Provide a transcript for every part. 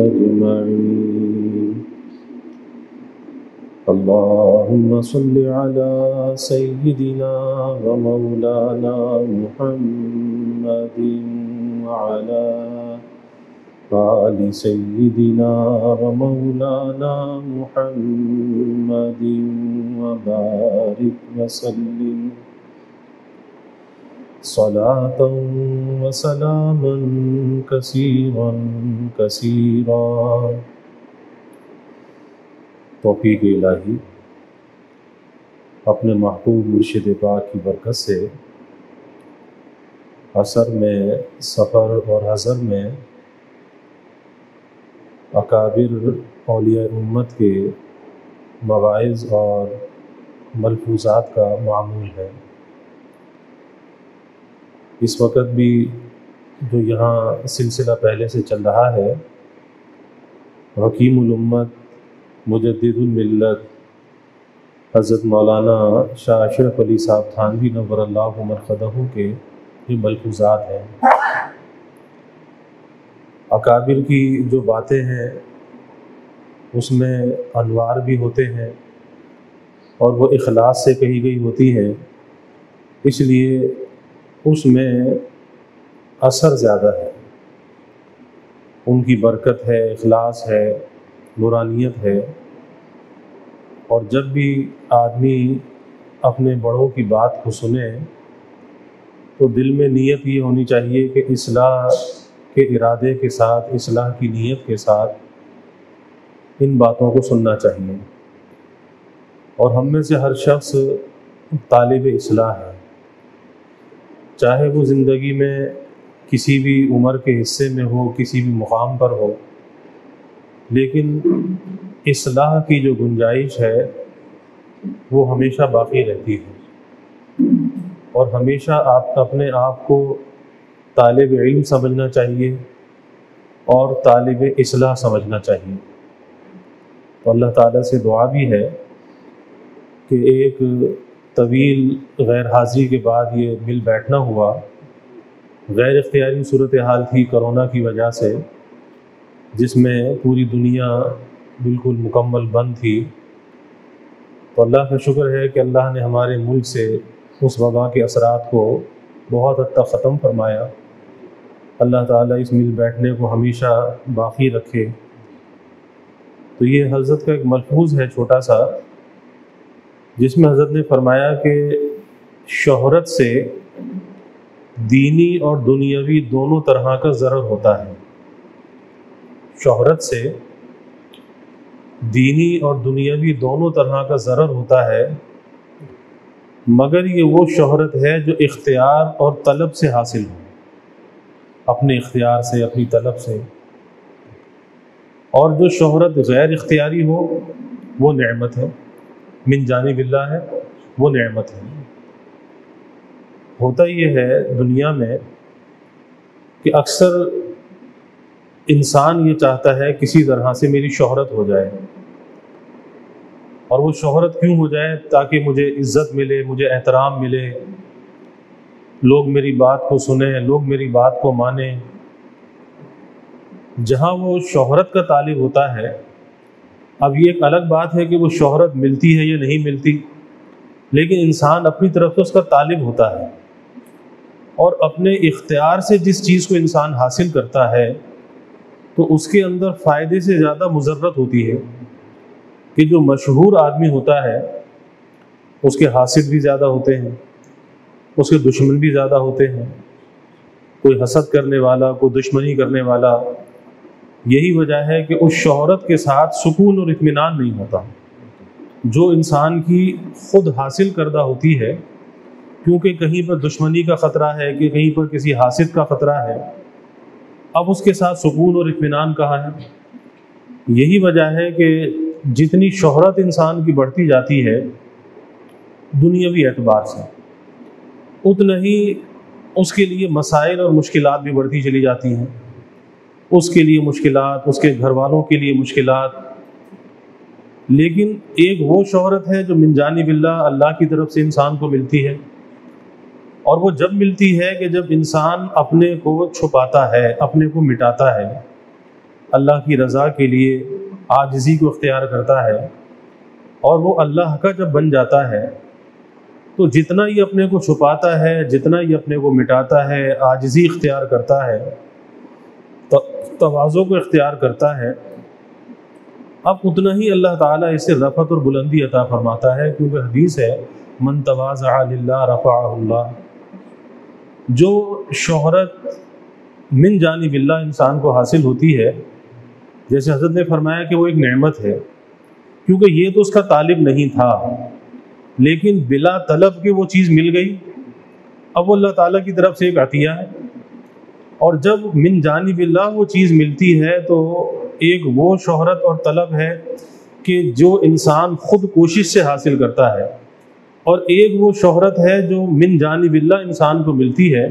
أجمعين. اللهم صل على سيدنا ومولانا محمد وعلى آل سيدنا ومولانا محمد وبارك وسلم صلاة وسلاما كثيرا كثيرا. توفیق الہی اپنے محبوب مرشد پاک کی برکت سے عصر میں، سفر اور حضر میں اکابر اولیاء امت کے مواعظ اور ملفوظات کا معمول ہے. اس وقت بھی جو یہاں سلسلہ پہلے سے چل رہا ہے، حکیم الامت مجدد الملت حضرت مولانا شاہ اشرف علی صاحب تھانوی نور اللہ مرقدہ کے یہ ملفوظات ہیں. اکابر کی جو باتیں ہیں اس میں انوار بھی ہوتے ہیں اور وہ اخلاص سے کہی گئی ہوتی ہیں، اس لیے اس میں اثر زیادہ ہے. ان کی برکت ہے، اخلاص ہے، نورانیت ہے. اور جب بھی آدمی اپنے بڑوں کی بات کو سنے تو دل میں نیت یہ ہونی چاہیے کہ اصلاح کے ارادے کے ساتھ، اصلاح کی نیت کے ساتھ ان باتوں کو سننا چاہیے. اور ہم میں سے ہر شخص طالب اصلاح ہے، چاہے وہ زندگی میں کسی بھی عمر کے حصے میں ہو، کسی بھی مقام پر ہو، لیکن اصلاح کی جو گنجائش ہے وہ ہمیشہ باقی رہتی ہے. اور ہمیشہ آپ اپنے آپ کو طالب علم سمجھنا چاہیے اور طالب اصلاح سمجھنا چاہیے. تو اللہ تعالیٰ سے دعا بھی ہے کہ ایک طویل غیر حاضری کے بعد یہ مل بیٹھنا ہوا. غیر اختیاری صورتحال تھی کرونا کی وجہ سے، جس میں پوری دنیا بالکل مکمل بند تھی. تو اللہ کا شکر ہے کہ اللہ نے ہمارے ملک سے اس وبا کے اثرات کو بہت حد تک ختم فرمایا. اللہ تعالیٰ اس مل بیٹھنے کو ہمیشہ باقی رکھے. تو یہ حضرت کا ایک ملفوظ ہے چھوٹا سا، جس میں حضرت نے فرمایا کہ شہرت سے دینی اور دنیاوی دونوں طرح کا ضرر ہوتا ہے. شہرت سے دینی اور دنیاوی دونوں طرح کا ضرر ہوتا ہے، مگر یہ وہ شہرت ہے جو اختیار اور طلب سے حاصل ہو، اپنے اختیار سے، اپنی طلب سے. اور جو شہرت غیر اختیاری ہو وہ نعمت ہے، من جانب اللہ ہے، وہ نعمت ہے. ہوتا یہ ہے دنیا میں کہ اکثر انسان یہ چاہتا ہے کسی طرح سے میری شہرت ہو جائے. اور وہ شہرت کیوں ہو جائے؟ تاکہ مجھے عزت ملے، مجھے احترام ملے، لوگ میری بات کو سنیں، لوگ میری بات کو مانیں. جہاں وہ شہرت کا طالب ہوتا ہے، اب یہ ایک الگ بات ہے کہ وہ شہرت ملتی ہے یا نہیں ملتی، لیکن انسان اپنی طرف سے اس کا طالب ہوتا ہے. اور اپنے اختیار سے جس چیز کو انسان حاصل کرتا ہے تو اس کے اندر فائدے سے زیادہ مضرت ہوتی ہے. کہ جو مشہور آدمی ہوتا ہے اس کے حاسد بھی زیادہ ہوتے ہیں، اس کے دشمن بھی زیادہ ہوتے ہیں، کوئی حسد کرنے والا، کوئی دشمنی کرنے والا. یہی وجہ ہے کہ اس شہرت کے ساتھ سکون اور اطمینان نہیں ہوتا جو انسان کی خود حاصل کردہ ہوتی ہے. کیونکہ کہیں پر دشمنی کا خطرہ ہے کہ کہیں پر کسی حاسد کا خطرہ ہے، اب اس کے ساتھ سکون اور اطمینان کہاں ہے؟ یہی وجہ ہے کہ جتنی شہرت انسان کی بڑھتی جاتی ہے دنیاوی اعتبار سے، اتنا ہی اس کے لیے مسائل اور مشکلات بھی بڑھتی چلی جاتی ہیں. اس کے لیے مشکلات، اس کے گھر والوں کے لیے مشکلات. لیکن ایک وہ شہرت ہے جو من جانب اللہ کی طرف سے انسان کو ملتی ہے، اور وہ جب ملتی ہے کہ جب انسان اپنے کو چھپاتا ہے، اپنے کو مٹاتا ہے. اللہ کی رضا کے لیے عاجزی کو اختیار کرتا ہے، اور وہ اللہ کا جب بن جاتا ہے تو جتنا ہی اپنے کو چھپاتا ہے، جتنا ہی اپنے کو مٹاتا ہے، عاجزی اختیار کرتا ہے، تواضع کو اختیار کرتا ہے، اب اتنا ہی اللہ تعالیٰ اسے رفعت اور بلندی عطا فرماتا ہے، کیونکہ حدیث ہے من تواضع للہ رفعہ اللہ۔ جو شہرت من جانب اللہ انسان کو حاصل ہوتی ہے، جیسے حضرت نے فرمایا کہ وہ ایک نعمت ہے، کیونکہ یہ تو اس کا طالب نہیں تھا، لیکن بلا طلب کے وہ چیز مل گئی، اب وہ اللہ تعالیٰ کی طرف سے ایک عطیہ ہے۔ اور جب من جانب اللہ وہ چیز ملتی ہے تو ایک وہ شہرت اور طلب ہے کہ جو انسان خود کوشش سے حاصل کرتا ہے، اور ایک وہ شہرت ہے جو من جانب اللہ انسان کو ملتی ہے،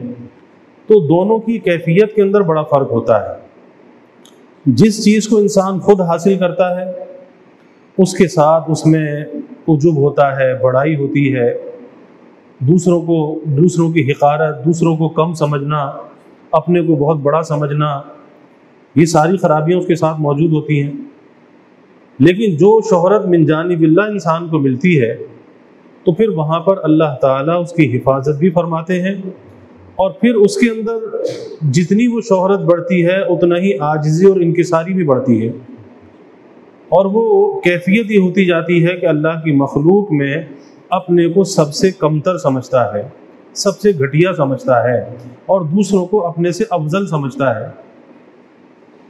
تو دونوں کی کیفیت کے اندر بڑا فرق ہوتا ہے۔ جس چیز کو انسان خود حاصل کرتا ہے اس کے ساتھ اس میں عجب ہوتا ہے، بڑائی ہوتی ہے، دوسروں کی حقارت، دوسروں کو کم سمجھنا، اپنے کو بہت بڑا سمجھنا، یہ ساری خرابیاں اس کے ساتھ موجود ہوتی ہیں۔ لیکن جو شہرت من جانب اللہ انسان کو ملتی ہے تو پھر وہاں پر اللہ تعالیٰ اس کی حفاظت بھی فرماتے ہیں، اور پھر اس کے اندر جتنی وہ شہرت بڑھتی ہے اتنا ہی عاجزی اور انکساری بھی بڑھتی ہے، اور وہ کیفیت یہ ہوتی جاتی ہے کہ اللہ کی مخلوق میں اپنے کو سب سے کمتر سمجھتا ہے، سب سے گھٹیا سمجھتا ہے، اور دوسروں کو اپنے سے افضل سمجھتا ہے۔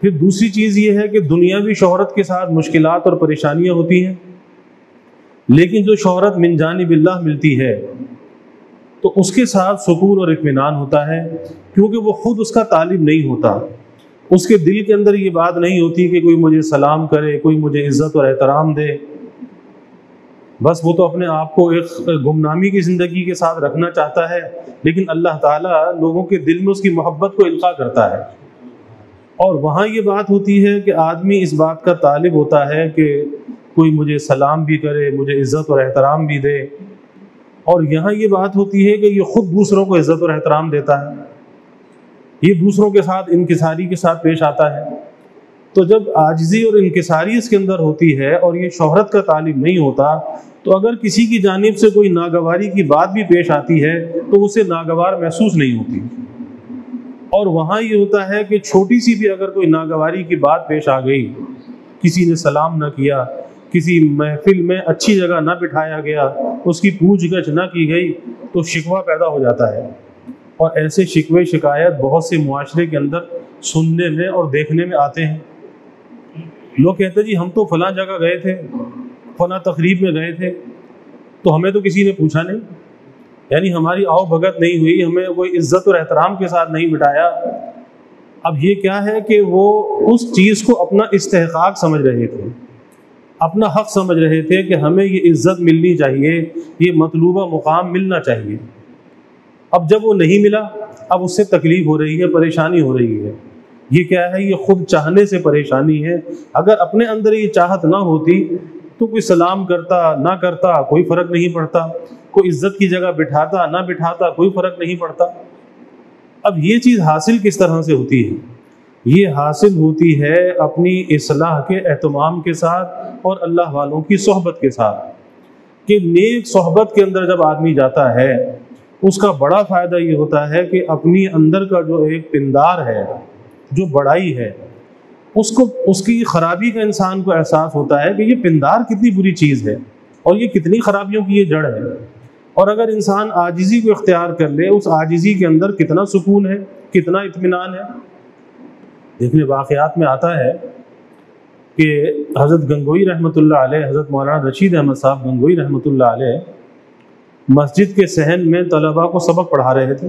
پھر دوسری چیز یہ ہے کہ دنیاوی شہرت کے ساتھ مشکلات اور پریشانیاں ہوتی ہیں، لیکن جو شہرت من جانب اللہ ملتی ہے تو اس کے ساتھ سکون اور اطمینان ہوتا ہے، کیونکہ وہ خود اس کا طالب نہیں ہوتا، اس کے دل کے اندر یہ بات نہیں ہوتی کہ کوئی مجھے سلام کرے، کوئی مجھے عزت اور احترام دے، بس وہ تو اپنے آپ کو ایک گمنامی کی زندگی کے ساتھ رکھنا چاہتا ہے، لیکن اللہ تعالیٰ لوگوں کے دل میں اس کی محبت کو القاء کرتا ہے۔ اور وہاں یہ بات ہوتی ہے کہ آدمی اس بات کا طالب ہوتا ہے کہ کوئی مجھے سلام بھی کرے، مجھے عزت اور احترام بھی دے، اور یہاں یہ بات ہوتی ہے کہ یہ خود دوسروں کو عزت اور احترام دیتا ہے، یہ دوسروں کے ساتھ انکساری کے ساتھ پیش آتا ہے۔ تو جب عاجزی اور انکساری اس کے اندر ہوتی ہے اور یہ شہرت کا طالب نہیں ہوتا، تو اگر کسی کی جانب سے کوئی ناگواری کی بات بھی پیش آتی ہے تو اسے ناگوار محسوس نہیں ہوتی، اور وہاں یہ ہوتا ہے کہ چھوٹی سی بھی اگر کوئی ناگواری کی بات پیش آ گئی، کسی نے سلام نہ کیا، کسی محفل میں اچھی جگہ نہ بٹھایا گیا، اس کی پوچھ گچھ نہ کی گئی، تو شکوہ پیدا ہو جاتا ہے، اور ایسے شکوے شکایت بہت سے معاشرے کے اندر سننے میں اور دیکھنے میں آتے ہیں۔ لوگ کہتے ہیں جی ہم تو فلاں جگہ گئے تھے، فلاں تقریب میں گئے تھے، تو ہمیں تو کسی نے پوچھا نہیں، یعنی ہماری آؤ بھگت نہیں ہوئی، ہمیں کوئی عزت اور احترام کے ساتھ نہیں بٹھایا۔ اب یہ کیا ہے کہ وہ اس چیز کو اپنا استحقاق سمجھ رہے تھے، اپنا حق سمجھ رہے تھے کہ ہمیں یہ عزت ملنی چاہیے، یہ مطلوبہ مقام ملنا چاہیے۔ اب جب وہ نہیں ملا، اب اس سے تکلیف ہو رہی ہے، پریشانی ہو رہی ہے۔ یہ کیا ہے؟ یہ خود چاہنے سے پریشانی ہے۔ اگر اپنے اندر یہ چاہت نہ ہوتی تو کوئی سلام کرتا نہ کرتا کوئی فرق نہیں پڑتا، کوئی عزت کی جگہ بٹھاتا نہ بٹھاتا کوئی فرق نہیں پڑتا۔ اب یہ چیز حاصل کس طرح سے ہوتی ہے؟ یہ حاصل ہوتی ہے اپنی اصلاح کے اہتمام کے ساتھ اور اللہ والوں کی صحبت کے ساتھ، کہ نیک صحبت کے اندر جب آدمی جاتا ہے اس کا بڑا فائدہ یہ ہوتا ہے کہ اپنی اندر کا جو ایک پندار ہے، جو بڑائی ہے، اس کی خرابی کا انسان کو احساس ہوتا ہے کہ یہ پندار کتنی بری چیز ہے اور یہ کتنی خرابیوں کی یہ جڑ ہے۔ اور اگر انسان عاجزی کو اختیار کر لے، اس عاجزی کے اندر کتنا سکون ہے، کتنا اطمینان ہے۔ دیکھنے واقعات میں آتا ہے کہ حضرت گنگوئی رحمۃ اللہ علیہ، حضرت مولانا رشید احمد صاحب گنگوئی رحمۃ اللہ علیہ مسجد کے صحن میں طلباء کو سبق پڑھا رہے تھے۔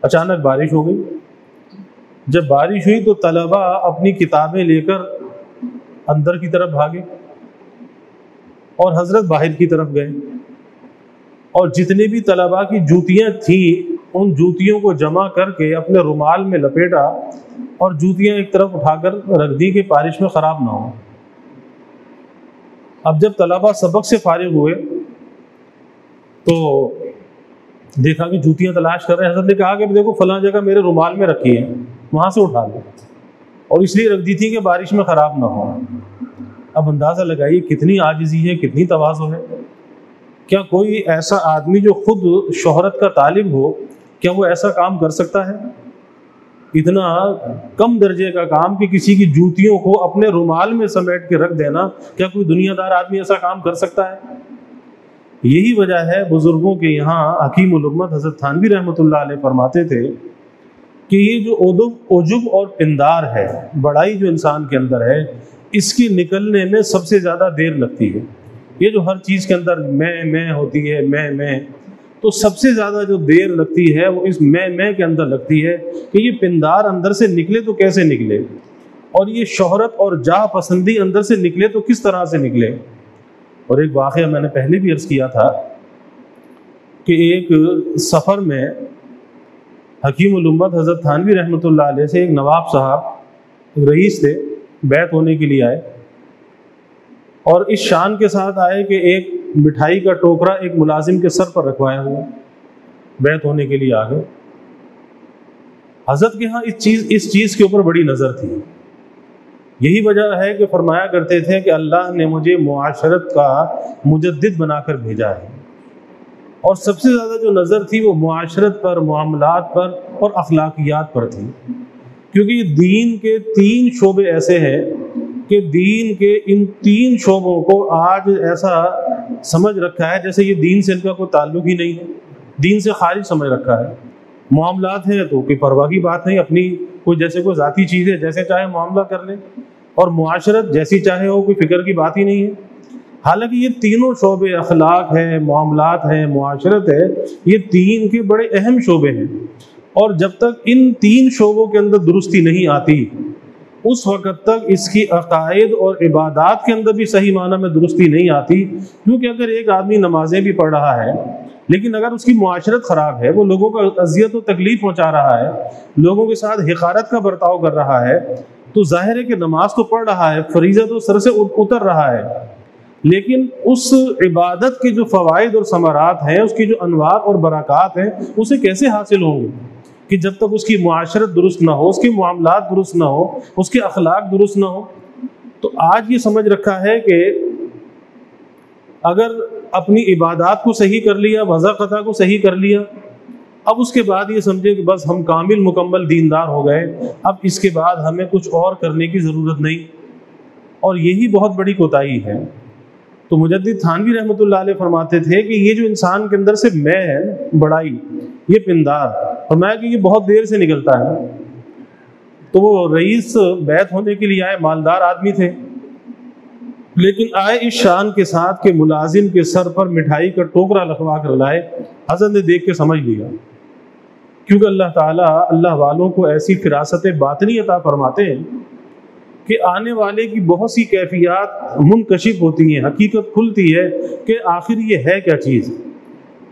اچانک بارش ہو گئی۔ جب بارش ہوئی تو طلباء اپنی کتابیں لے کر اندر کی طرف بھاگے اور حضرت باہر کی طرف گئے، اور جتنے بھی طلباء کی جوتیاں تھیں ان جوتیوں کو جمع کر کے اپنے رومال میں لپیٹا اور جوتیاں ایک طرف اٹھا کر رکھ دی کہ بارش میں خراب نہ ہو۔ اب جب طلباء سبق سے فارغ ہوئے تو دیکھا کہ جوتیاں تلاش کر رہے ہیں۔ حضرت نے کہا کہ دیکھو فلاں جگہ میرے رومال میں رکھی ہیں، وہاں سے اٹھا لو۔ اور اس لیے رکھ دی تھی کہ بارش میں خراب نہ ہو۔ اب اندازہ لگائیے کتنی عاجزی ہے، کتنی تواضع ہے۔ کیا کوئی ایسا آدمی جو خود شہرت کا طالب ہو، کیا وہ ایسا کام کر سکتا ہے؟ اتنا کم درجے کا کام کہ کسی کی جوتیوں کو اپنے رومال میں سمیٹ کے رکھ دینا، کیا کوئی دنیا دار آدمی ایسا کام کر سکتا ہے؟ یہی وجہ ہے بزرگوں کے یہاں حکیم الامت حضرت تھانوی رحمۃ اللہ علیہ فرماتے تھے کہ یہ جو عجب اور پندار ہے، بڑائی جو انسان کے اندر ہے، اس کی نکلنے میں سب سے زیادہ دیر لگتی ہے۔ یہ جو ہر چیز کے اندر میں ہوتی ہے، میں تو سب سے زیادہ جو دیر لگتی ہے وہ اس میں کے اندر لگتی ہے کہ یہ پندار اندر سے نکلے تو کیسے نکلے، اور یہ شہرت اور جاہ پسندی اندر سے نکلے تو کس طرح سے نکلے۔ اور ایک واقعہ میں نے پہلے بھی عرض کیا تھا کہ ایک سفر میں حکیم الامت حضرت تھانوی رحمۃ اللہ علیہ سے ایک نواب صاحب رئیس تھے، بیعت ہونے کے لیے آئے، اور اس شان کے ساتھ آئے کہ ایک مٹھائی کا ٹوکرا ایک ملازم کے سر پر رکھوایا ہوا، بیعت ہونے کے لیے آ گئے۔ حضرت کے ہاں اس چیز کے اوپر بڑی نظر تھی۔ یہی وجہ ہے کہ فرمایا کرتے تھے کہ اللہ نے مجھے معاشرت کا مجدد بنا کر بھیجا ہے، اور سب سے زیادہ جو نظر تھی وہ معاشرت پر، معاملات پر اور اخلاقیات پر تھی، کیونکہ یہ دین کے 3 شعبے ایسے ہیں کہ دین کے ان 3 شعبوں کو آج ایسا سمجھ رکھا ہے جیسے یہ دین سے ان کا کوئی تعلق ہی نہیں ہے، دین سے خارج سمجھ رکھا ہے۔ معاملات ہیں تو کوئی پرواہ کی بات نہیں، اپنی کوئی ذاتی چیز ہے، جیسے چاہے معاملہ کر لیں، اور معاشرت جیسی چاہے ہو، کوئی فکر کی بات ہی نہیں ہے۔ حالانکہ یہ تینوں شعبے، اخلاق ہے، معاملات ہیں، معاشرت ہے، یہ 3 کے بڑے اہم شعبے ہیں، اور جب تک ان 3 شعبوں کے اندر درستی نہیں آتی اس وقت تک اس کی عقائد اور عبادات کے اندر بھی صحیح معنی میں درستی نہیں آتی۔ کیونکہ اگر ایک آدمی نمازیں بھی پڑھ رہا ہے لیکن اگر اس کی معاشرت خراب ہے، وہ لوگوں کو اذیت و تکلیف پہنچا رہا ہے، لوگوں کے ساتھ حقارت کا برتاؤ کر رہا ہے، تو ظاہر ہے کہ نماز تو پڑھ رہا ہے، فریضہ تو سر سے اتر رہا ہے، لیکن اس عبادت کے جو فوائد اور ثمرات ہیں، اس کی جو انوار اور برکات ہیں، اسے کیسے حاصل ہوں گے کہ جب تک اس کی معاشرت درست نہ ہو، اس کے معاملات درست نہ ہو، اس کے اخلاق درست نہ ہو۔ تو آج یہ سمجھ رکھا ہے کہ اگر اپنی عبادات کو صحیح کر لیا، وضع قطع کو صحیح کر لیا، اب اس کے بعد یہ سمجھے کہ بس ہم کامل مکمل دیندار ہو گئے، اب اس کے بعد ہمیں کچھ اور کرنے کی ضرورت نہیں، اور یہی بہت بڑی کوتاہی ہے۔ تو مجدد تھانوی رحمۃ اللہ علیہ فرماتے تھے کہ یہ جو انسان کے اندر سے میں ہے، بڑائی، یہ پندار، فرمایا کہ یہ بہت دیر سے نکلتا ہے۔ تو وہ رئیس بیعت ہونے کے لیے آئے، مالدار آدمی تھے، لیکن آئے اس شان کے ساتھ کہ ملازم کے سر پر مٹھائی کا ٹوکرا لکھوا کر لائے۔ حضرت نے دیکھ کے سمجھ لیا، کیونکہ اللہ تعالیٰ اللہ والوں کو ایسی فراست باطنی عطا فرماتے ہیں کہ آنے والے کی بہت سی کیفیات منکشف ہوتی ہیں، حقیقت کھلتی ہے کہ آخر یہ ہے کیا چیز۔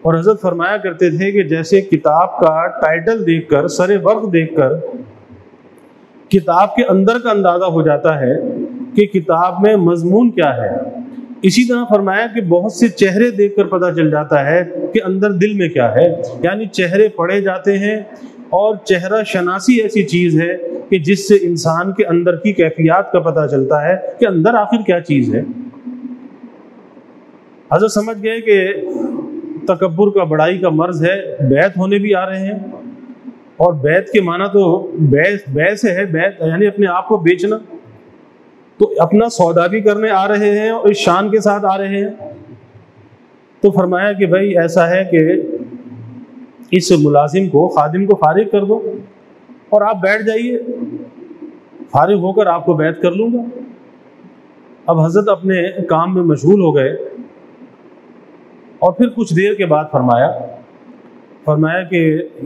اور حضرت فرمایا کرتے تھے کہ جیسے کتاب کا ٹائٹل دیکھ کر، سر ورق دیکھ کر کتاب کے اندر کا اندازہ ہو جاتا ہے کہ کتاب میں مضمون کیا ہے، اسی طرح فرمایا کہ بہت سے چہرے دیکھ کر پتہ چل جاتا ہے کہ اندر دل میں کیا ہے، یعنی چہرے پڑھے جاتے ہیں، اور چہرہ شناسی ایسی چیز ہے کہ جس سے انسان کے اندر کی کیفیات کا پتہ چلتا ہے کہ اندر آخر کیا چیز ہے۔ حضرت سمجھ گئے کہ تکبر کا، بڑائی کا مرض ہے، بیعت ہونے بھی آ رہے ہیں، اور بیعت کے معنی تو بیع سے ہے، بیعت یعنی اپنے آپ کو بیچنا، تو اپنا سودا بھی کرنے آ رہے ہیں اور اس شان کے ساتھ آ رہے ہیں۔ تو فرمایا کہ بھائی ایسا ہے کہ اس ملازم کو، خادم کو فارغ کر دو اور آپ بیٹھ جائیے، فارغ ہو کر آپ کو بیعت کر لوں گا۔ اب حضرت اپنے کام میں مشغول ہو گئے، اور پھر کچھ دیر کے بعد فرمایا کہ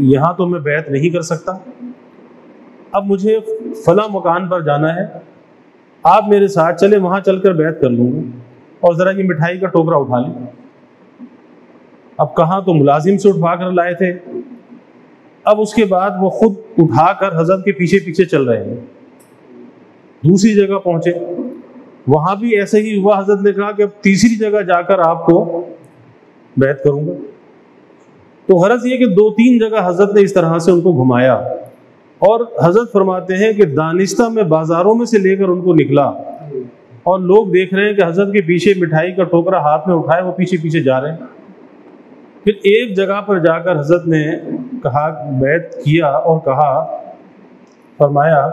یہاں تو میں بیعت نہیں کر سکتا، اب مجھے فلاں مکان پر جانا ہے، آپ میرے ساتھ چلے، وہاں چل کر بیعت کر لوں گا، اور ذرا یہ مٹھائی کا ٹوکرا اٹھا لیں۔ اب کہاں تو ملازم سے اٹھا کر لائے تھے، اب اس کے بعد وہ خود اٹھا کر حضرت کے پیچھے پیچھے چل رہے ہیں۔ دوسری جگہ پہنچے، وہاں بھی ایسے ہی ہوا، حضرت نے کہا کہ اب تیسری جگہ جا کر آپ کو بیعت کروں گا۔ تو غرض یہ کہ 2-3 جگہ حضرت نے اس طرح سے ان کو گھمایا، اور حضرت فرماتے ہیں کہ دانستہ میں بازاروں میں سے لے کر ان کو نکلا، اور لوگ دیکھ رہے ہیں کہ حضرت کے پیچھے مٹھائی کا ٹوکرا ہاتھ میں اٹھائے وہ پیچھے پیچھے جا رہے ہیں۔ پھر ایک جگہ پر جا کر حضرت نے کہا، بیعت کیا اور کہا، فرمایا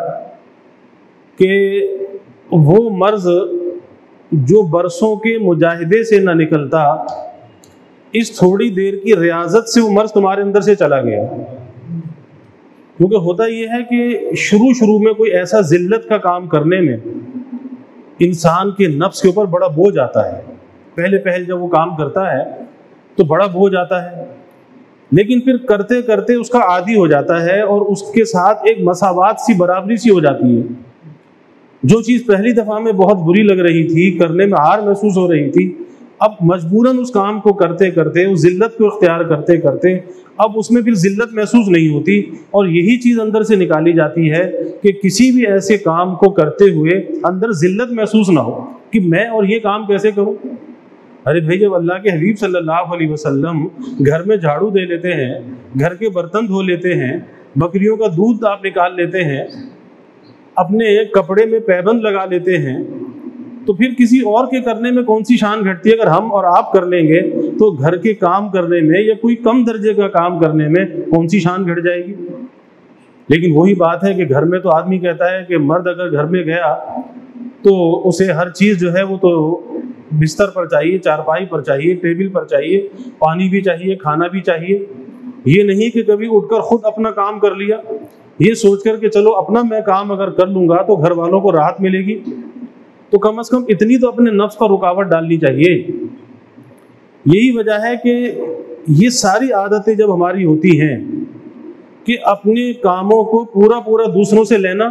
کہ وہ مرض جو برسوں کے مجاہدے سے نہ نکلتا، اس تھوڑی دیر کی ریاضت سے وہ مرض تمہارے اندر سے چلا گیا۔ کیونکہ ہوتا یہ ہے کہ شروع میں کوئی ایسا ذلت کا کام کرنے میں انسان کے نفس کے اوپر بڑا بوجھ آتا ہے، پہلے جب وہ کام کرتا ہے تو بڑا بوجھ آتا ہے، لیکن پھر کرتے کرتے اس کا عادی ہو جاتا ہے، اور اس کے ساتھ ایک مساوات سی، برابری سی ہو جاتی ہے۔ جو چیز پہلی دفعہ میں بہت بری لگ رہی تھی، کرنے میں عار محسوس ہو رہی تھی، اب مجبوراً اس کام کو کرتے کرتے، اس ذلت کو اختیار کرتے کرتے، اب اس میں پھر ذلت محسوس نہیں ہوتی، اور یہی چیز اندر سے نکالی جاتی ہے کہ کسی بھی ایسے کام کو کرتے ہوئے اندر ذلت محسوس نہ ہو کہ میں اور یہ کام کیسے کروں۔ ارے بھائی، جب اللہ کے حبیب صلی اللہ علیہ وسلم گھر میں جھاڑو دے لیتے ہیں، گھر کے برتن دھو لیتے ہیں، بکریوں کا دودھ آپ نکال لیتے ہیں، اپنے کپڑے میں پیبند لگا لیتے ہیں، تو پھر کسی اور کے کرنے میں کون سی شان گھٹتی ہے؟ اگر ہم اور آپ کر لیں گے تو گھر کے کام کرنے میں یا کوئی کم درجے کا کام کرنے میں کون سی شان گھٹ جائے گی؟ لیکن وہی بات ہے کہ گھر میں تو آدمی کہتا ہے کہ مرد اگر گھر میں گیا تو اسے ہر چیز جو ہے وہ تو بستر پر چاہیے، چارپائی پر چاہیے، ٹیبل پر چاہیے، پانی بھی چاہیے، کھانا بھی چاہیے۔ یہ نہیں کہ کبھی اٹھ کر خود اپنا کام کر لیا، یہ سوچ کر کہ چلو اپنا میں کام اگر کر لوں گا تو گھر والوں کو راحت ملے گی، تو کم از کم اتنی تو اپنے نفس پر رکاوٹ ڈالنی چاہیے۔ یہی وجہ ہے کہ یہ ساری عادتیں جب ہماری ہوتی ہیں کہ اپنے کاموں کو پورا دوسروں سے لینا،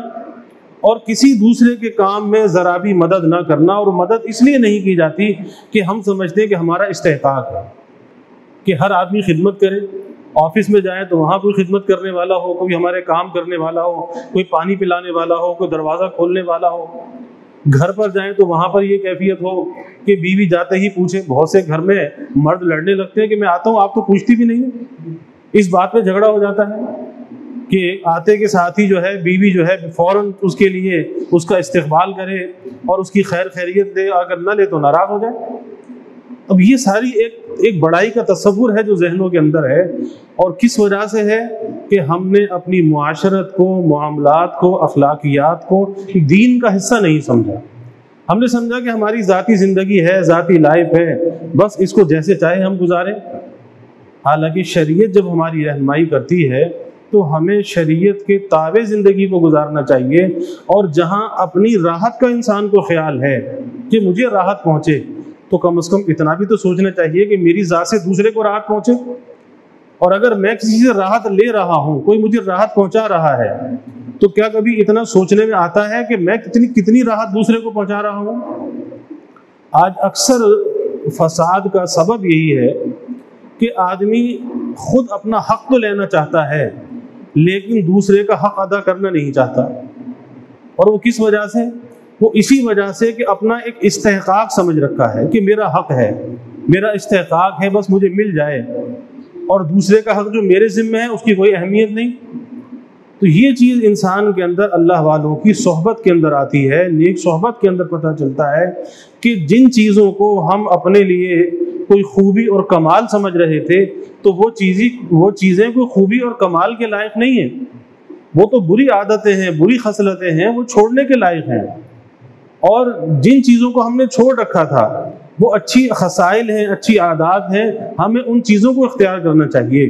اور کسی دوسرے کے کام میں ذرا بھی مدد نہ کرنا، اور مدد اس لیے نہیں کی جاتی کہ ہم سمجھتے ہیں کہ ہمارا استحقاق ہے کہ ہر آدمی خدمت کرے، آفس میں جائیں تو وہاں کوئی خدمت کرنے والا ہو، کوئی ہمارے کام کرنے والا ہو، کوئی پانی پلانے والا ہو، کوئی دروازہ کھولنے والا ہو۔ گھر پر جائیں تو وہاں پر یہ کیفیت ہو کہ بیوی جاتے ہی پوچھے۔ بہت سے گھر میں مرد لڑنے لگتے ہیں کہ میں آتا ہوں، آپ تو پوچھتی بھی نہیں۔ اس بات پہ جھگڑا ہو جاتا ہے کہ آتے کے ساتھ ہی جو ہے بیوی جو ہے فوراً اس کے لیے اس کا استقبال کرے اور اس کی خیر خیریت دے، اگر نہ لے تو ناراض ہو جائے۔ اب یہ ساری ایک بڑائی کا تصور ہے جو ذہنوں کے اندر ہے، اور کس وجہ سے ہے کہ ہم نے اپنی معاشرت کو، معاملات کو، اخلاقیات کو دین کا حصہ نہیں سمجھا۔ ہم نے سمجھا کہ ہماری ذاتی زندگی ہے، ذاتی لائف ہے، بس اس کو جیسے چاہے ہم گزاریں۔ حالانکہ شریعت جب ہماری رہنمائی کرتی ہے تو ہمیں شریعت کے تابع زندگی کو گزارنا چاہیے، اور جہاں اپنی راحت کا انسان کو خیال ہے کہ مجھے راحت پہنچے، تو کم از کم اتنا بھی تو سوچنا چاہیے کہ میری ذات سے دوسرے کو راحت پہنچے۔ اور اگر میں کسی سے راحت لے رہا ہوں، کوئی مجھے راحت پہنچا رہا ہے، تو کیا کبھی اتنا سوچنے میں آتا ہے کہ میں کتنی راحت دوسرے کو پہنچا رہا ہوں؟ آج اکثر فساد کا سبب یہی ہے کہ آدمی خود اپنا حق تو لینا چاہتا ہے لیکن دوسرے کا حق ادا کرنا نہیں چاہتا۔ اور وہ کس وجہ سے؟ وہ اسی وجہ سے کہ اپنا ایک استحقاق سمجھ رکھا ہے کہ میرا حق ہے، میرا استحقاق ہے، بس مجھے مل جائے، اور دوسرے کا حق جو میرے ذمہ ہے اس کی کوئی اہمیت نہیں۔ تو یہ چیز انسان کے اندر اللہ والوں کی صحبت کے اندر آتی ہے، نیک صحبت کے اندر پتہ چلتا ہے کہ جن چیزوں کو ہم اپنے لیے کوئی خوبی اور کمال سمجھ رہے تھے تو وہ چیزیں کوئی خوبی اور کمال کے لائق نہیں ہیں، وہ تو بری عادتیں ہیں، بری خصلتیں ہیں، وہ چھوڑنے کے لائق ہیں۔ اور جن چیزوں کو ہم نے چھوڑ رکھا تھا وہ اچھی خصائل ہیں، اچھی عادات ہیں، ہمیں ان چیزوں کو اختیار کرنا چاہیے۔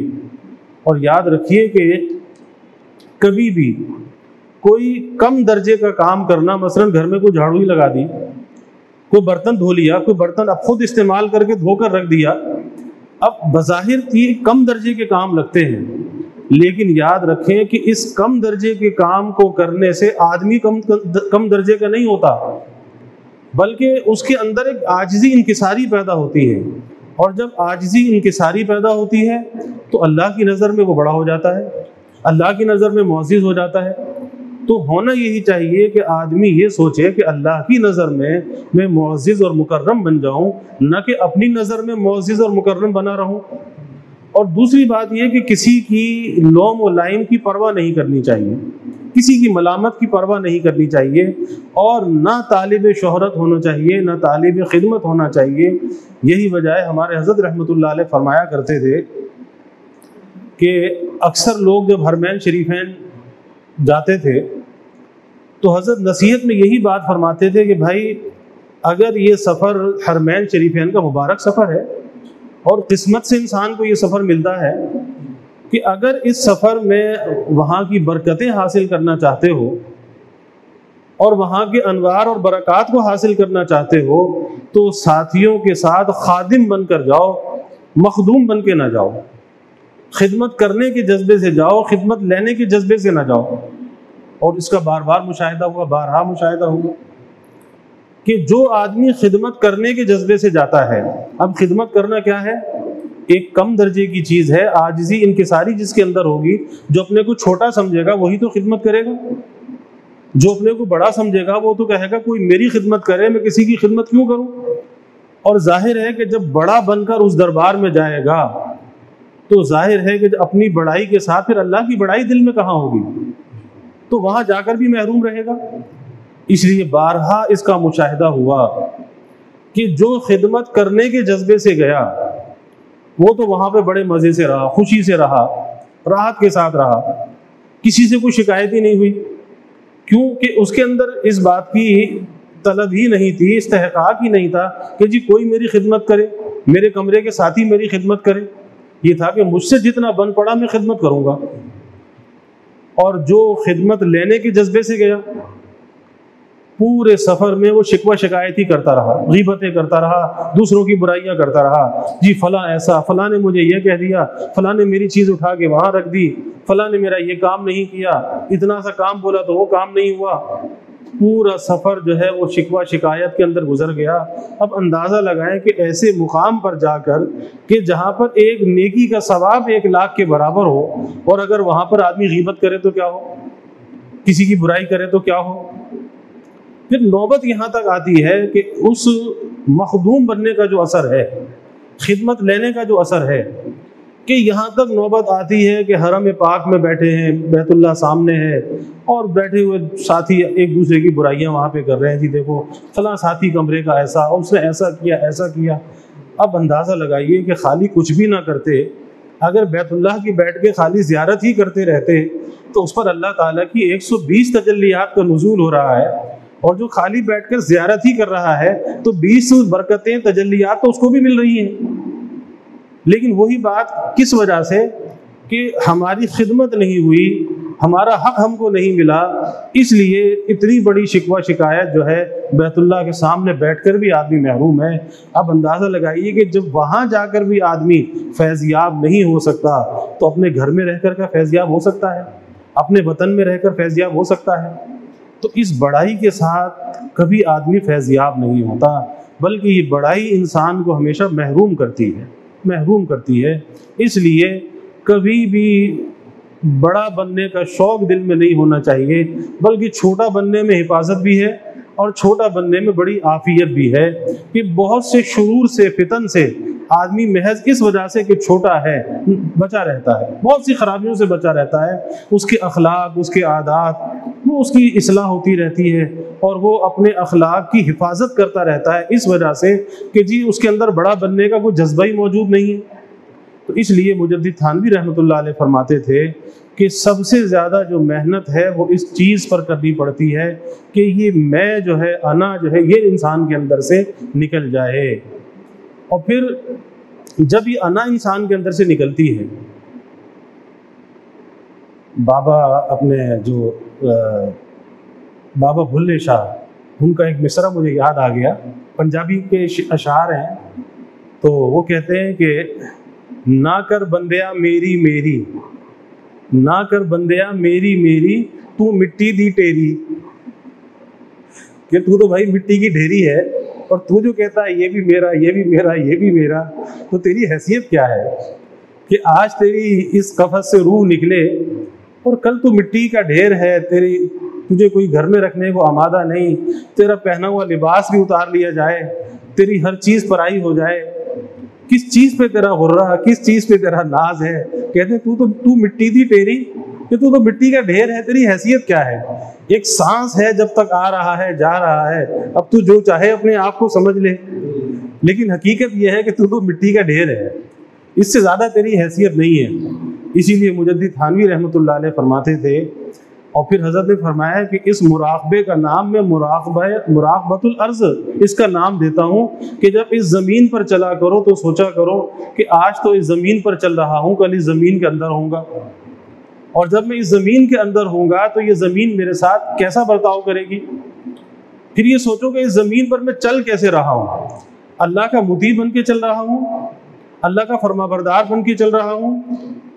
اور یاد رکھیے کہ کبھی بھی کوئی کم درجے کا کام کرنا، مثلا گھر میں کوئی جھاڑو ہی لگا دی، کوئی برتن دھو لیا، کوئی برتن اب خود استعمال کر کے دھو کر رکھ دیا، اب بظاہر یہ کم درجے کے کام لگتے ہیں، لیکن یاد رکھیں کہ اس کم درجے کے کام کو کرنے سے آدمی کم درجے کا نہیں ہوتا، بلکہ اس کے اندر ایک عاجزی انکساری پیدا ہوتی ہے، اور جب عاجزی انکساری پیدا ہوتی ہے تو اللہ کی نظر میں وہ بڑا ہو جاتا ہے، اللہ کی نظر میں معزز ہو جاتا ہے۔ تو ہونا یہی چاہیے کہ آدمی یہ سوچے کہ اللہ کی نظر میں معزز اور مکرم بن جاؤں، نہ کہ اپنی نظر میں معزز اور مکرم بنا رہوں۔ اور دوسری بات یہ کہ کسی کی لوم و لائم کی پرواہ نہیں کرنی چاہیے، کسی کی ملامت کی پرواہ نہیں کرنی چاہیے، اور نہ طالب شہرت ہونا چاہیے نہ طالب خدمت ہونا چاہیے۔ یہی وجہ ہے ہمارے حضرت رحمۃ اللہ علیہ فرمایا کرتے تھے کہ اکثر لوگ جب حرمین شریفین جاتے تھے تو حضرت نصیحت میں یہی بات فرماتے تھے کہ بھائی اگر یہ سفر حرمین شریفین کا مبارک سفر ہے اور قسمت سے انسان کو یہ سفر ملتا ہے کہ اگر اس سفر میں وہاں کی برکتیں حاصل کرنا چاہتے ہو اور وہاں کے انوار اور برکات کو حاصل کرنا چاہتے ہو تو ساتھیوں کے ساتھ خادم بن کر جاؤ، مخدوم بن کے نہ جاؤ، خدمت کرنے کے جذبے سے جاؤ، خدمت لینے کے جذبے سے نہ جاؤ۔ اور اس کا بار بار مشاہدہ ہوا، بارہا مشاہدہ ہوا کہ جو آدمی خدمت کرنے کے جذبے سے جاتا ہے، اب خدمت کرنا کیا ہے؟ ایک کم درجے کی چیز ہے، عاجزی انکساری جس کے اندر ہوگی، جو اپنے کو چھوٹا سمجھے گا وہی تو خدمت کرے گا، جو اپنے کو بڑا سمجھے گا وہ تو کہے گا کوئی میری خدمت کرے، میں کسی کی خدمت کیوں کروں؟ اور ظاہر ہے کہ جب بڑا بن کر اس دربار میں جائے گا تو ظاہر ہے کہ اپنی بڑائی کے ساتھ پھر اللہ کی بڑائی دل میں کہاں ہوگی، تو وہاں جا کر بھی محروم رہے گا۔ اس لیے بارہا اس کا مشاہدہ ہوا کہ جو خدمت کرنے کے جذبے سے گیا وہ تو وہاں پہ بڑے مزے سے رہا، خوشی سے رہا، راحت کے ساتھ رہا، کسی سے کوئی شکایت ہی نہیں ہوئی، کیونکہ اس کے اندر اس بات کی طلب ہی نہیں تھی، استحقاق ہی نہیں تھا کہ جی کوئی میری خدمت کرے، میرے کمرے کے ساتھی میری خدمت کرے، یہ تھا کہ مجھ سے جتنا بن پڑا میں خدمت کروں گا۔ اور جو خدمت لینے کے جذبے سے گیا پورے سفر میں وہ شکوہ شکایت ہی کرتا رہا، غیبتیں کرتا رہا، دوسروں کی برائیاں کرتا رہا، جی فلاں ایسا، فلاں نے مجھے یہ کہہ دیا، فلاں نے میری چیز اٹھا کے وہاں رکھ دی، فلاں نے میرا یہ کام نہیں کیا، اتنا سا کام بولا تو وہ کام نہیں ہوا۔ پورا سفر جو ہے وہ شکوہ شکایت کے اندر گزر گیا۔ اب اندازہ لگائیں کہ ایسے مقام پر جا کر کہ جہاں پر ایک نیکی کا ثواب 1 لاکھ کے برابر ہو، اور اگر وہاں پر آدمی غیبت کرے تو کیا ہو، کسی کی برائی کرے تو کیا ہو۔ پھر نوبت یہاں تک آتی ہے کہ اس مخدوم بننے کا جو اثر ہے، خدمت لینے کا جو اثر ہے، کہ یہاں تک نوبت آتی ہے کہ حرم پاک میں بیٹھے ہیں، بیت اللہ سامنے ہے، اور بیٹھے ہوئے ساتھی ایک دوسرے کی برائیاں وہاں پہ کر رہے ہیں، جی دیکھو فلاں ساتھی کمرے کا ایسا، اور اس نے ایسا کیا ایسا کیا۔ اب اندازہ لگائیے کہ خالی کچھ بھی نہ کرتے، اگر بیت اللہ کی بیٹھ کے خالی زیارت ہی کرتے رہتے تو اس پر اللہ تعالیٰ کی 120 تجلیات کا نزول ہو رہا ہے، اور جو خالی بیٹھ کر زیارت ہی کر رہا ہے تو 20 برکتیں تجلیات تو اس کو بھی مل رہی ہیں۔ لیکن وہی بات کس وجہ سے کہ ہماری خدمت نہیں ہوئی، ہمارا حق ہم کو نہیں ملا، اس لیے اتنی بڑی شکوہ شکایت جو ہے بیت اللہ کے سامنے بیٹھ کر بھی آدمی محروم ہے۔ اب اندازہ لگائیے کہ جب وہاں جا کر بھی آدمی فیضیاب نہیں ہو سکتا تو اپنے گھر میں رہ کر کا فیضیاب ہو سکتا ہے، اپنے وطن میں رہ کر فیضیاب ہو سکتا ہے۔ تو اس بڑائی کے ساتھ کبھی آدمی فیضیاب نہیں ہوتا، بلکہ یہ بڑائی انسان کو ہمیشہ محروم کرتی ہے۔ اس لیے کبھی بھی بڑا بننے کا شوق دل میں نہیں ہونا چاہیے، بلکہ چھوٹا بننے میں حفاظت بھی ہے اور چھوٹا بننے میں بڑی عافیت بھی ہے، کہ بہت سے شرور سے، فتن سے آدمی محض اس وجہ سے کہ چھوٹا ہے بچا رہتا ہے، بہت سی خرابیوں سے بچا رہتا ہے، اس کے اخلاق، اس کے عادات، وہ اس کی اصلاح ہوتی رہتی ہے، اور وہ اپنے اخلاق کی حفاظت کرتا رہتا ہے اس وجہ سے کہ جی اس کے اندر بڑا بننے کا کوئی جذبہ ہی موجود نہیں ہے۔ تو اس لیے مجدد تھانوی رحمۃ اللہ علیہ فرماتے تھے کہ سب سے زیادہ جو محنت ہے وہ اس چیز پر کرنی پڑتی ہے کہ یہ میں جو ہے، انا جو ہے، یہ انسان کے اندر سے نکل جائے۔ اور پھر جب یہ انا انسان کے اندر سے نکلتی ہے، بابا اپنے جو بابا بھلے شاہ، ان کا ایک مصرع مجھے یاد آ گیا، پنجابی کے اشعار ہیں، تو وہ کہتے ہیں کہ نہ کر بندیا میری میری، نہ کر بندیا میری میری، تو مٹی دی ٹیری، کہ تو بھائی مٹی کی ڈھیری ہے، اور تو جو کہتا ہے یہ بھی میرا، یہ بھی میرا، یہ بھی میرا، تو تیری حیثیت کیا ہے کہ آج تیری اس قفس سے روح نکلے اور کل تو مٹی کا ڈھیر ہے، تجھے کوئی گھر میں رکھنے کو آمادہ نہیں، تیرا پہنا ہوا لباس بھی اتار لیا جائے، تیری ہر چیز پرائی ہو جائے، کس چیز پہ تیرا غرہ، کس چیز پہ تیرا ناز ہے؟ کہتے ہیں تو مٹی تھی ٹیری کہ تو مٹی کا ڈھیر ہے، تیری حیثیت کیا ہے؟ ایک سانس ہے، جب تک آ رہا ہے جا رہا ہے، اب تو جو چاہے اپنے آپ کو سمجھ لے، لیکن حقیقت یہ ہے کہ تو مٹی کا ڈھیر ہے، اس سے زیادہ تیری حیثیت نہیں ہے۔ اسی لیے مجدد تھانوی رحمۃ اللہ علیہ فرماتے تھے، اور پھر حضرت نے فرمایا کہ اس مراقبے کا نام میں مراقبۃ الارض اس کا نام دیتا ہوں کہ جب اس زمین پر چلا کرو تو سوچا کرو کہ آج تو اس زمین پر چل رہا ہوں، کل اس زمین کے اندر ہوں گا، اور جب میں اس زمین کے اندر ہوں گا تو یہ زمین میرے ساتھ کیسا برتاؤ کرے گی۔ پھر یہ سوچو کہ اس زمین پر میں چل کیسے رہا ہوں، اللہ کا مطیع بن کے چل رہا ہوں، اللہ کا فرما بردار بن کے چل رہا ہوں،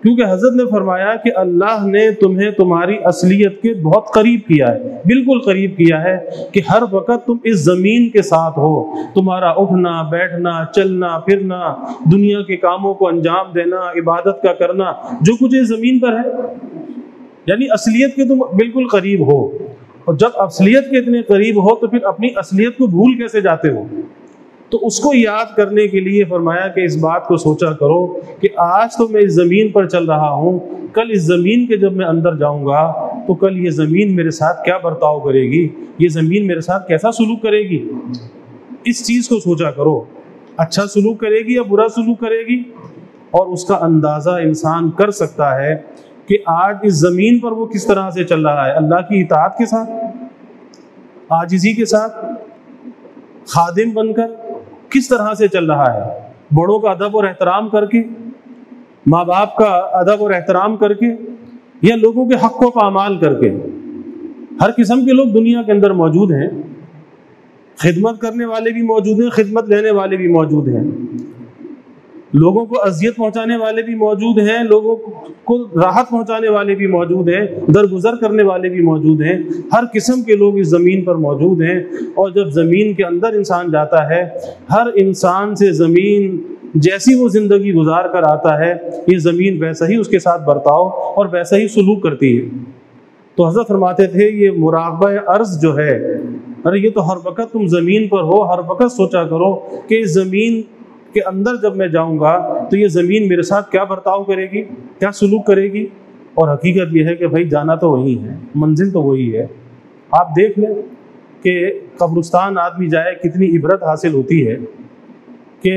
کیونکہ حضرت نے فرمایا کہ اللہ نے تمہیں تمہاری اصلیت کے بہت قریب کیا ہے، بالکل قریب کیا ہے کہ ہر وقت تم اس زمین کے ساتھ ہو، تمہارا اٹھنا بیٹھنا چلنا پھرنا، دنیا کے کاموں کو انجام دینا، عبادت کا کرنا، جو کچھ اس زمین پر ہے، یعنی اصلیت کے تم بالکل قریب ہو۔ اور جب اصلیت کے اتنے قریب ہو تو پھر اپنی اصلیت کو بھول کیسے جاتے ہو؟ تو اس کو یاد کرنے کے لیے فرمایا کہ اس بات کو سوچا کرو کہ آج تو میں اس زمین پر چل رہا ہوں، کل اس زمین کے جب میں اندر جاؤں گا تو کل یہ زمین میرے ساتھ کیا برتاؤ کرے گی، یہ زمین میرے ساتھ کیسا سلوک کرے گی، اس چیز کو سوچا کرو، اچھا سلوک کرے گی یا برا سلوک کرے گی۔ اور اس کا اندازہ انسان کر سکتا ہے کہ آج اس زمین پر وہ کس طرح سے چل رہا ہے، اللہ کی اطاعت کے ساتھ، عاجزی کے ساتھ، خادم بن کر کس طرح سے چل رہا ہے، بڑوں کا ادب اور احترام کر کے، ماں باپ کا ادب اور احترام کر کے، یا لوگوں کے حق و پامال کر کے۔ ہر قسم کے لوگ دنیا کے اندر موجود ہیں، خدمت کرنے والے بھی موجود ہیں، خدمت لینے والے بھی موجود ہیں، لوگوں کو اذیت پہنچانے والے بھی موجود ہیں، لوگوں کو راحت پہنچانے والے بھی موجود ہیں، درگزر کرنے والے بھی موجود ہیں، ہر قسم کے لوگ اس زمین پر موجود ہیں۔ اور جب زمین کے اندر انسان جاتا ہے، ہر انسان سے زمین جیسی وہ زندگی گزار کر آتا ہے، یہ زمین ویسا ہی اس کے ساتھ برتاؤ اور ویسا ہی سلوک کرتی ہے۔ تو حضرت فرماتے تھے یہ مراقبہ ارض جو ہے، ارے یہ تو ہر وقت تم زمین پر ہو، ہر وقت سوچا کرو کہ اس زمین کے اندر جب میں جاؤں گا تو یہ زمین میرے ساتھ کیا برتاؤ کرے گی، کیا سلوک کرے گی۔ اور حقیقت یہ ہے کہ بھائی جانا تو وہی ہے، منزل تو وہی ہے۔ آپ دیکھ لیں کہ قبرستان آدمی جائے کتنی عبرت حاصل ہوتی ہے کہ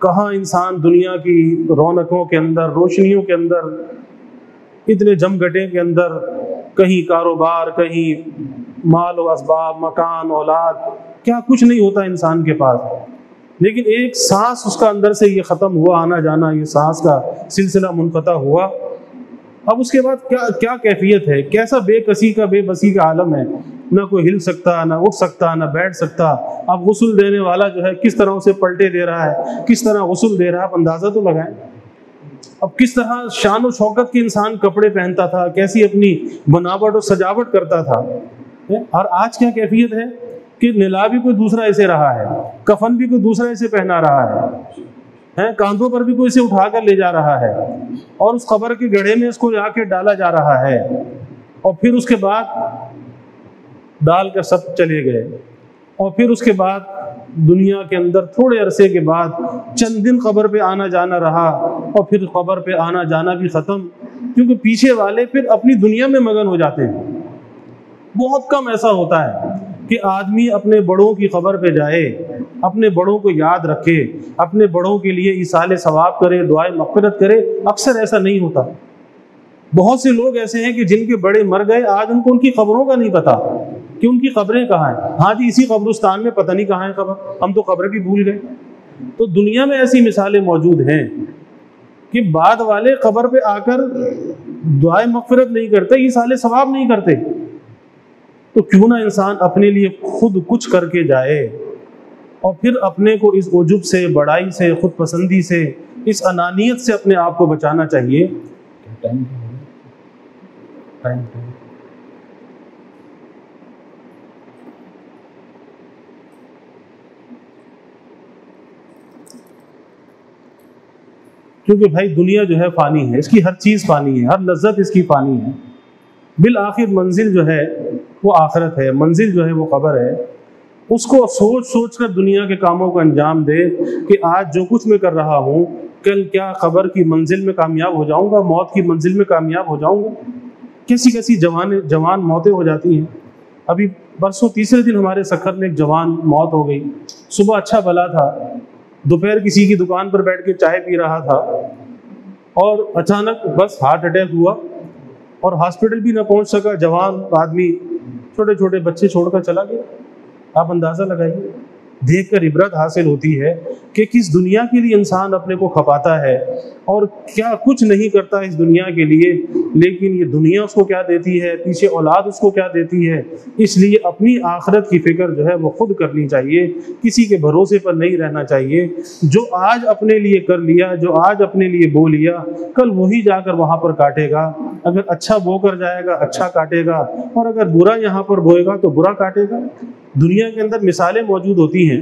کہاں انسان دنیا کی رونقوں کے اندر، روشنیوں کے اندر، اتنے جمگٹے کے اندر، کہیں کاروبار، کہیں مال و اسباب، مکان، اولاد، کیا کچھ نہیں ہوتا انسان کے پاس، لیکن ایک سانس اس کا اندر سے یہ ختم ہوا، آنا جانا، یہ سانس کا سلسلہ منقطع ہوا، اب اس کے بعد کیا کیفیت ہے، کیسا بے کسی کا، بے بسی کا عالم ہے، نہ کوئی ہل سکتا، نہ اٹھ سکتا، نہ بیٹھ سکتا۔ اب غسل دینے والا جو ہے کس طرح اسے پلٹے دے رہا ہے، کس طرح غسل دے رہا ہے، اب اندازہ تو لگائیں۔ اب کس طرح شان و شوکت کے انسان کپڑے پہنتا تھا، کیسی اپنی بناوٹ اور سجاوٹ کرتا تھا، اور آج کیا کیفیت ہے کہ نلا بھی کوئی دوسرا ایسے رہا ہے، کفن بھی کوئی دوسرا ایسے پہنا رہا ہے، کاندھوں پر بھی کوئی اسے اٹھا کر لے جا رہا ہے، اور اس قبر کے گڑھے میں اس کو جا کے ڈالا جا رہا ہے، اور پھر اس کے بعد ڈال کر سب چلے گئے، اور پھر اس کے بعد دنیا کے اندر تھوڑے عرصے کے بعد چند دن قبر پہ آنا جانا رہا، اور پھر قبر پہ آنا جانا بھی ختم، کیونکہ پیچھے والے پھر اپنی دنیا میں مگن ہو جاتے ہیں۔ بہت کم ایسا ہوتا ہے کہ آدمی اپنے بڑوں کی قبر پہ جائے، اپنے بڑوں کو یاد رکھے، اپنے بڑوں کے لیے ایصال ثواب کرے، دعائے مغفرت کرے، اکثر ایسا نہیں ہوتا۔ بہت سے لوگ ایسے ہیں کہ جن کے بڑے مر گئے، آج ان کو ان کی قبروں کا نہیں پتا کہ ان کی قبریں کہاں ہیں۔ ہاں جی، اسی قبرستان میں، پتہ نہیں کہاں ہے قبر، ہم تو قبر بھی بھول گئے۔ تو دنیا میں ایسی مثالیں موجود ہیں کہ بعد والے قبر پہ آ کر دعائے مغفرت نہیں کرتے، ایصال ثواب نہیں کرتے۔ تو کیوں نہ انسان اپنے لیے خود کچھ کر کے جائے، اور پھر اپنے کو اس عجب سے، بڑائی سے، خود پسندی سے، اس انانیت سے اپنے آپ کو بچانا چاہیے۔ کیونکہ بھائی دنیا جو ہے فانی ہے، اس کی ہر چیز فانی ہے، ہر لذت اس کی فانی ہے، بالآخر منزل جو ہے وہ آخرت ہے، منزل جو ہے وہ قبر ہے۔ اس کو سوچ سوچ کر دنیا کے کاموں کو انجام دے کہ آج جو کچھ میں کر رہا ہوں کل کیا قبر کی منزل میں کامیاب ہو جاؤں گا، موت کی منزل میں کامیاب ہو جاؤں گا۔ کیسی کیسی جوان موتیں ہو جاتی ہیں۔ ابھی برسوں تیسرے دن ہمارے سکھر میں ایک جوان موت ہو گئی۔ صبح اچھا بھلا تھا، دوپہر کسی کی دکان پر بیٹھ کے چائے پی رہا تھا اور اچانک بس ہارٹ اٹیک ہوا اور ہاسپٹل بھی نہ پہنچ سکا۔ جوان آدمی چھوٹے چھوٹے بچے چھوڑ کر چلا گیا۔ آپ اندازہ لگائیے، دیکھ کر عبرت حاصل ہوتی ہے کہ کس دنیا کے لیے انسان اپنے کو کھپاتا ہے اور کیا کچھ نہیں کرتا اس دنیا کے لیے، لیکن یہ دنیا اس کو کیا دیتی ہے، پیچھے اولاد اس کو کیا دیتی ہے۔ اس لیے اپنی آخرت کی فکر جو ہے وہ خود کرنی چاہیے، کسی کے بھروسے پر نہیں رہنا چاہیے۔ جو آج اپنے لیے کر لیا، جو آج اپنے لیے بو لیا، کل وہی جا کر وہاں پر کاٹے گا۔ اگر اچھا بو کر جائے گا اچھا کاٹے گا، اور اگر برا یہاں پر بوئے گا تو برا کاٹے گا۔ دنیا کے اندر مثالیں موجود ہوتی ہیں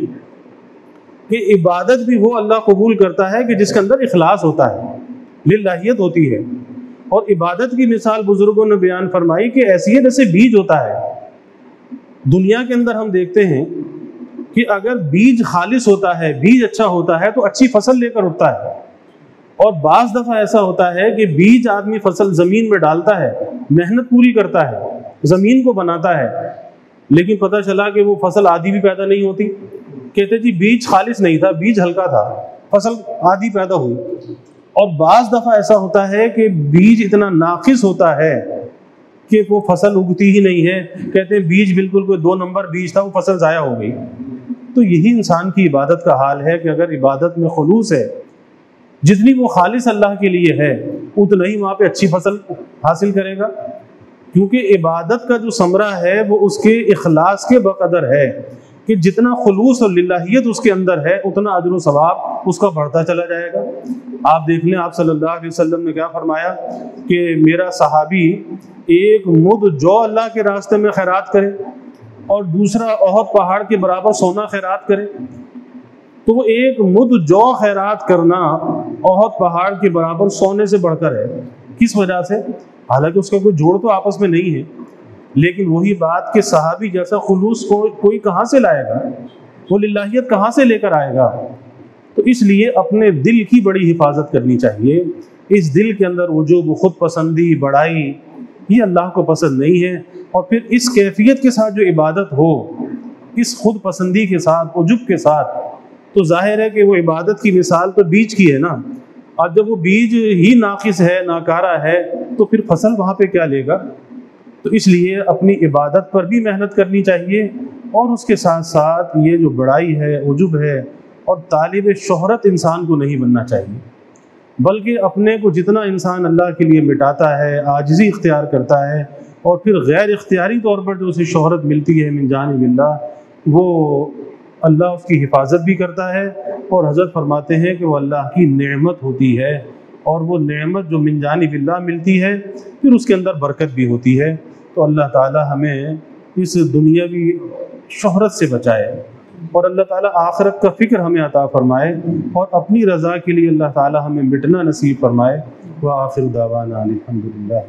کہ عبادت بھی وہ اللہ قبول کرتا ہے کہ جس کے اندر اخلاص ہوتا ہے، للہیت ہوتی ہے۔ اور عبادت کی مثال بزرگوں نے بیان فرمائی کہ ایسی ہے جیسے بیج ہوتا ہے۔ دنیا کے اندر ہم دیکھتے ہیں کہ اگر بیج خالص ہوتا ہے، بیج اچھا ہوتا ہے تو اچھی فصل لے کر اٹھتا ہے۔ اور بعض دفعہ ایسا ہوتا ہے کہ بیج آدمی فصل زمین میں ڈالتا ہے، محنت پوری کرتا ہے، زمین کو بناتا ہے، لیکن پتہ چلا کہ وہ فصل آدھی بھی پیدا نہیں ہوتی۔ کہتے جی بیج خالص نہیں تھا، بیج ہلکا تھا، فصل آدھی پیدا ہوئی۔ اور بعض دفعہ ایسا ہوتا ہے کہ بیج اتنا ناقص ہوتا ہے کہ وہ فصل اگتی ہی نہیں ہے۔ کہتے ہیں بیج بالکل کوئی 2 نمبر بیج تھا، وہ فصل ضائع ہو گئی۔ تو یہی انسان کی عبادت کا حال ہے کہ اگر عبادت میں خلوص ہے، جتنی وہ خالص اللہ کے لیے ہے اتنا ہی وہاں پہ اچھی فصل حاصل کرے گا، کیونکہ عبادت کا جو ثمرہ ہے وہ اس کے اخلاص کے بقدر ہے کہ جتنا خلوص اور للہیت اس کے اندر ہے اتنا اجر و ثواب اس کا بڑھتا چلا جائے گا۔ آپ دیکھ لیں آپ صلی اللہ علیہ وسلم نے کیا فرمایا کہ میرا صحابی ایک مد جو اللہ کے راستے میں خیرات کرے اور دوسرا احد پہاڑ کے برابر سونا خیرات کرے، تو وہ ایک مد جو خیرات کرنا احد پہاڑ کے برابر سونے سے بڑھ کر ہے۔ کس وجہ سے؟ حالانکہ اس کا کوئی جوڑ تو آپس میں نہیں ہے، لیکن وہی بات کہ صحابی جیسا خلوص کوئی کہاں سے لائے گا، وہ للہیت کہاں سے لے کر آئے گا؟ تو اس لیے اپنے دل کی بڑی حفاظت کرنی چاہیے۔ اس دل کے اندر عجب، خود پسندی، بڑائی، یہ اللہ کو پسند نہیں ہے۔ اور پھر اس کیفیت کے ساتھ جو عبادت ہو، اس خود پسندی کے ساتھ، عجب کے ساتھ، تو ظاہر ہے کہ وہ عبادت کی مثال تو بیج کی ہے نا۔ اور جب وہ بیج ہی ناقص ہے، ناکارہ ہے، تو پھر فصل وہاں پہ کیا لے گا؟ تو اس لیے اپنی عبادت پر بھی محنت کرنی چاہیے، اور اس کے ساتھ ساتھ یہ جو بڑائی ہے، عجب ہے اور طالب شہرت انسان کو نہیں بننا چاہیے، بلکہ اپنے کو جتنا انسان اللہ کے لیے مٹاتا ہے، عاجزی اختیار کرتا ہے، اور پھر غیر اختیاری طور پر جو اسے شہرت ملتی ہے من جانب اللہ، وہ اللہ اس کی حفاظت بھی کرتا ہے۔ اور حضرت فرماتے ہیں کہ وہ اللہ کی نعمت ہوتی ہے، اور وہ نعمت جو من جانب اللہ ملتی ہے پھر اس کے اندر برکت بھی ہوتی ہے۔ تو اللہ تعالی ہمیں اس دنیاوی شہرت سے بچائے، اور اللہ تعالی آخرت کا فکر ہمیں عطا فرمائے، اور اپنی رضا کے لیے اللہ تعالی ہمیں مٹنا نصیب فرمائے۔ وآخر دعوانا الحمدللہ۔